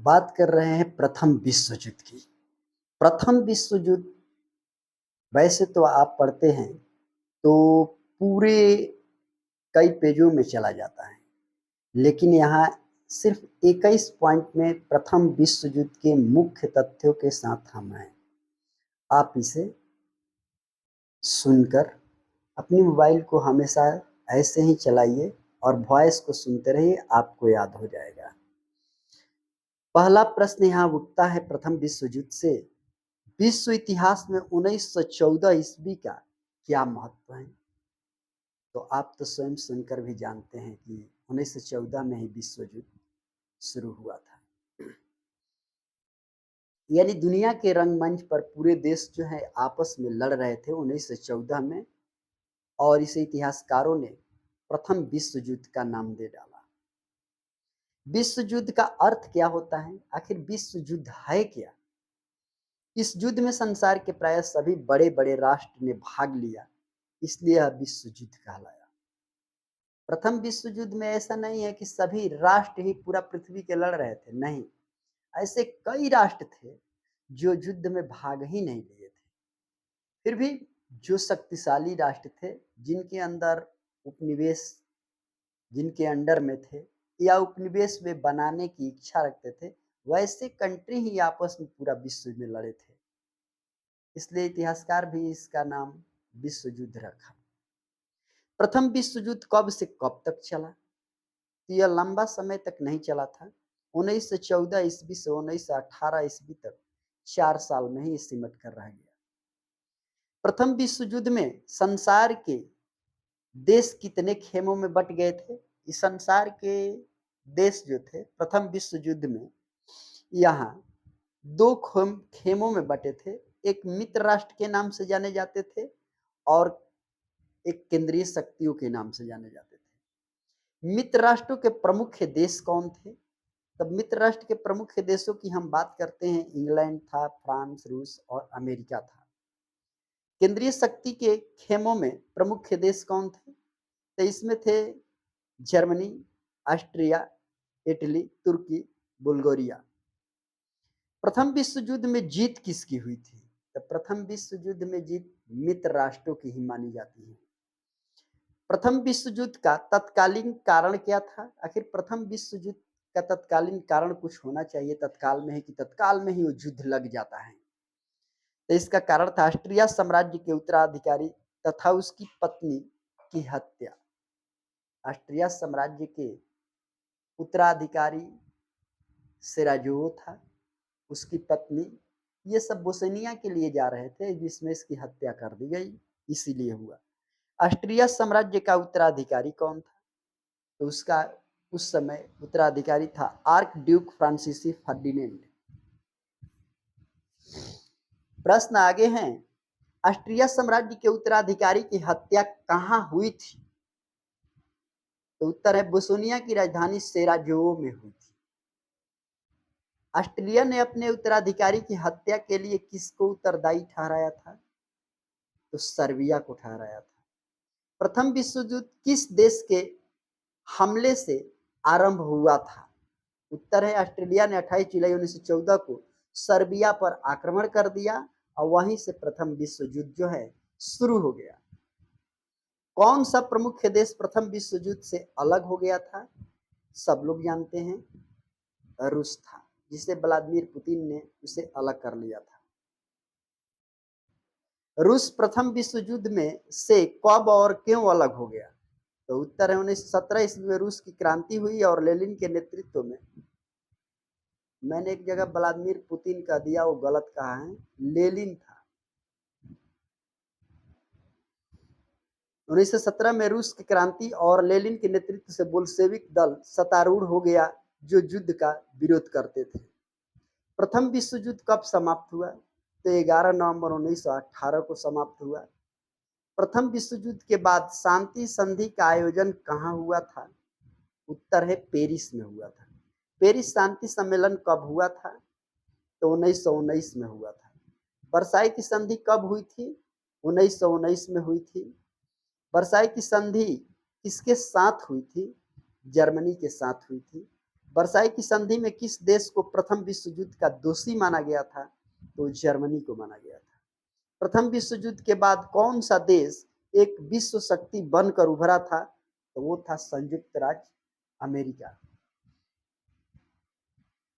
बात कर रहे हैं प्रथम विश्व युद्ध की। प्रथम विश्व युद्ध वैसे तो आप पढ़ते हैं तो पूरे कई पेजों में चला जाता है, लेकिन यहाँ सिर्फ 21 पॉइंट में प्रथम विश्व युद्ध के मुख्य तथ्यों के साथ हम हैं। आप इसे सुनकर अपनी मोबाइल को हमेशा ऐसे ही चलाइए और वॉइस को सुनते रहिए, आपको याद हो जाएगा। पहला प्रश्न यहाँ उठता है प्रथम विश्व युद्ध से, विश्व इतिहास में 1914 ईस्वी का क्या महत्व है? तो आप तो स्वयं सुनकर भी जानते हैं कि 1914 में ही विश्व युद्ध शुरू हुआ था। यानी दुनिया के रंगमंच पर पूरे देश जो है आपस में लड़ रहे थे 1914 में, और इसे इतिहासकारों ने प्रथम विश्व युद्ध का नाम दे डाला। विश्व युद्ध का अर्थ क्या होता है? आखिर विश्व युद्ध है क्या? इस युद्ध में संसार के प्राय सभी बड़े बड़े राष्ट्र ने भाग लिया, इसलिए यह विश्व युद्ध कहलाया। प्रथम विश्व युद्ध में ऐसा नहीं है कि सभी राष्ट्र ही पूरा पृथ्वी के लड़ रहे थे, नहीं, ऐसे कई राष्ट्र थे जो युद्ध में भाग ही नहीं लिए थे। फिर भी जो शक्तिशाली राष्ट्र थे, जिनके अंदर उपनिवेश जिनके अंडर में थे या उपनिवेश में बनाने की इच्छा रखते थे, वैसे कंट्री ही आपस में पूरा विश्व में लड़े थे, इसलिए इतिहासकार भी इसका नाम विश्व युद्ध रखा। प्रथम विश्व युद्ध कब से कब तक चला? तो यह लंबा समय तक नहीं चला था। 1914 ईस्वी से 1918 ईस्वी तक 4 साल में ही सिमट कर रह गया। प्रथम विश्व युद्ध में संसार के देश कितने खेमों में बट गए थे? इस संसार के देश जो थे प्रथम विश्व युद्ध में यहाँ दो खेमों में बटे थे। एक मित्र राष्ट्र के नाम से जाने जाते थे और एक केंद्रीय शक्तियों के नाम से जाने जाते थे। मित्र राष्ट्रों के प्रमुख देश कौन थे? तब मित्र राष्ट्र के प्रमुख देशों की हम बात करते हैं, इंग्लैंड था, फ्रांस, रूस और अमेरिका था। केंद्रीय शक्ति के खेमों में प्रमुख देश कौन थे? तो इसमें थे जर्मनी, ऑस्ट्रिया, इटली, तुर्की, बुल्गारिया। प्रथम विश्व युद्ध में जीत किसकी हुई थी? तो प्रथम विश्व युद्ध में जीत मित्र राष्ट्रों की ही मानी जाती है। प्रथम विश्व युद्ध का तत्कालीन कारण क्या था? आखिर प्रथम विश्व युद्ध का तत्कालीन कारण कुछ होना चाहिए तत्काल में, है कि तत्काल में ही वो युद्ध लग जाता है? तो इसका कारण था ऑस्ट्रिया साम्राज्य के उत्तराधिकारी तथा उसकी पत्नी की हत्या। ऑस्ट्रिया साम्राज्य के उत्तराधिकारी सेराजो था, उसकी पत्नी, ये सब बोस्निया के लिए जा रहे थे, जिसमें इसकी हत्या कर दी गई, इसीलिए हुआ। ऑस्ट्रिया साम्राज्य का उत्तराधिकारी कौन था? तो उसका उस समय उत्तराधिकारी था आर्क ड्यूक फ्रांसीसी फर्डिनेंड। प्रश्न आगे हैं, ऑस्ट्रिया साम्राज्य के उत्तराधिकारी की हत्या कहाँ हुई थी? तो उत्तर है बोस्निया की राजधानी सेराजेवो में हुई थी। ऑस्ट्रिया ने अपने उत्तराधिकारी की हत्या के लिए किसको उत्तरदायी ठहराया था? तो सर्बिया को ठहराया था। प्रथम विश्व युद्ध किस देश के हमले से आरंभ हुआ था? उत्तर है ऑस्ट्रेलिया ने 28 जुलाई 1914 को सर्बिया पर आक्रमण कर दिया और वहीं से प्रथम विश्व युद्ध जो है शुरू हो गया। कौन सा प्रमुख देश प्रथम विश्व युद्ध से अलग हो गया था? सब लोग जानते हैं, रूस था, जिसे व्लादिमीर पुतिन ने उसे अलग कर लिया था। रूस प्रथम विश्व युद्ध में से कब और क्यों अलग हो गया? तो उत्तर है 1917 ईस्वी में रूस की क्रांति हुई और लेनिन के नेतृत्व में। मैंने एक जगह व्लादिमीर पुतिन का दिया, वो गलत कहा है, लेनिन था। 1917 में रूस की क्रांति और लेनिन के नेतृत्व से बोल्शेविक दल सत्तारूढ़ हो गया, जो युद्ध का विरोध करते थे। प्रथम विश्व युद्ध कब समाप्त हुआ? तो 11 नवंबर 1918 को समाप्त हुआ। प्रथम विश्व युद्ध के बाद शांति संधि का आयोजन कहाँ हुआ था? उत्तर है पेरिस में हुआ था। पेरिस शांति सम्मेलन कब हुआ था? तो 1919 में हुआ था। वर्साई की संधि कब हुई थी? 1919 में हुई थी। वर्साई की संधि किसके साथ हुई थी? जर्मनी के साथ हुई थी। वर्साई की संधि में किस देश को प्रथम विश्व युद्ध का दोषी माना गया था? तो जर्मनी को माना गया था। प्रथम विश्व युद्ध के बाद कौन सा देश एक विश्व शक्ति बनकर उभरा था? तो वो था संयुक्त राज्य अमेरिका।